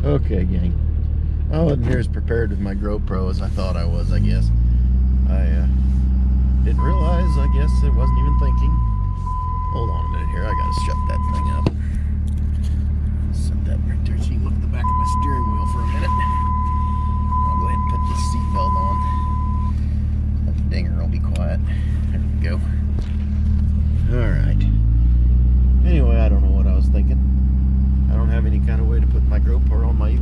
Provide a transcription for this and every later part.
Okay, gang. I wasn't near as prepared with my GoPro as I thought I was, I guess. I didn't realize, I guess, it wasn't even thinking. Hold on a minute here, I gotta shut that thing up. Set that right there so you can look at the back of my steering wheel for a minute. I'll go ahead and put this seatbelt on. That dinger will be quiet. There we go. Alright. Anyway, I don't know what I was thinking. I don't have any kind of way to put my GoPro on my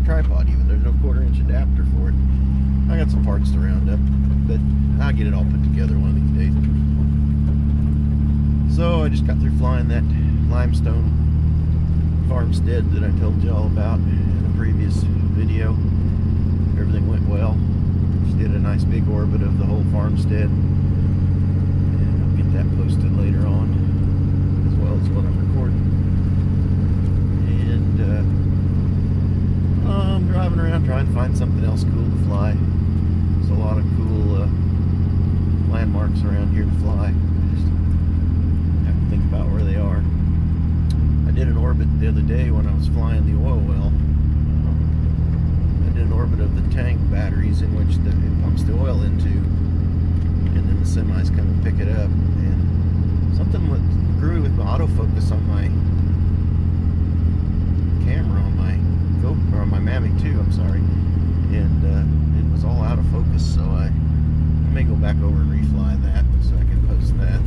tripod even. There's no 1/4-inch adapter for it. I got some parts to round up, but I'll get it all put together one of these days. So I just got through flying that limestone farmstead that I told you all about in a previous video. Everything went well. Just did a nice big orbit of the whole farmstead. And I'll get that posted later on, as well as what I'm recording. And I'm driving around trying to find something else cool to fly. There's a lot of cool landmarks around here to fly. Just have to think about where they are. I did an orbit the other day when I was flying the oil well. I did an orbit of the tank batteries in which it pumps the oil into, and then the semis come and pick it up. And something went screwy with my autofocus on my camera on my GoPro, or my Mavic 2, I'm sorry, and it was all out of focus, so I may go back over and refly that so I can post that.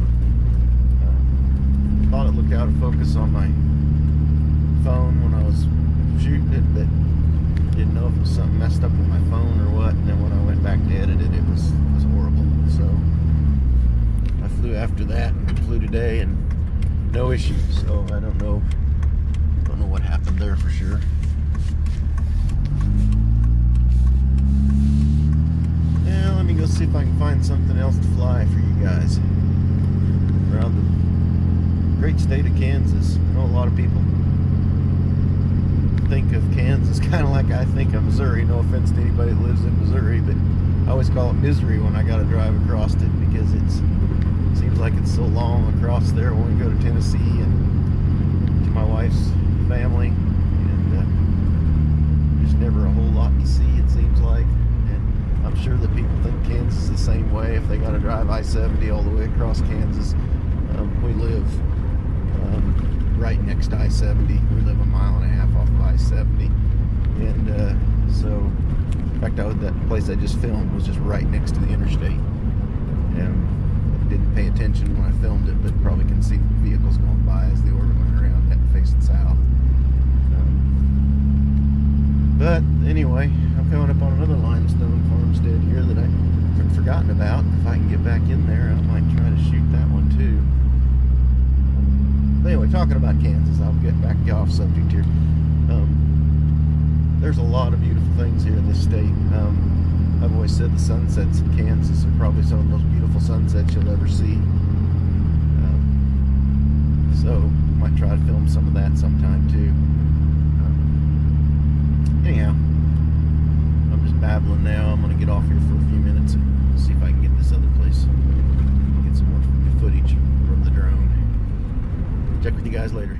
Thought it looked out of focus on my phone when I was shooting it, but didn't know if it was something messed up with my phone or what. And then when I went back to edit it, it was horrible. So I flew after that and flew today, and no issues. So I don't know what happened there for sure. Yeah, let me go see if I can find something else to fly for you guys around the great state of Kansas. I know a lot of people think of Kansas kind of like I think of Missouri. No offense to anybody that lives in Missouri, but I always call it misery when I got to drive across it, because it seems like it's so long across there when we go to Tennessee and to my wife's family, and there's never a whole lot to see, it seems like. And I'm sure that people think Kansas is the same way if they got to drive I-70 all the way across Kansas. We live right next to I-70. We live 1.5 miles off of I-70, and so in fact that place I just filmed was just right next to the interstate, and I didn't pay attention when I filmed it, but probably can see vehicles going by as the orbit went around, heading facing south. But anyway, I'm coming up on another limestone farmstead here that I've forgotten about. If I can get back in there, I might try to shoot that one too. But anyway, talking about Kansas, I'll get back off subject here. There's a lot of beautiful things here in this state. I've always said the sunsets in Kansas are probably some of the most beautiful sunsets you'll ever see. So might try to film some of that sometime too. Anyhow, I'm just babbling now. I'm going to get off here for a few minutes and see if I can get this other place, get some more footage from the drone. Check with you guys later.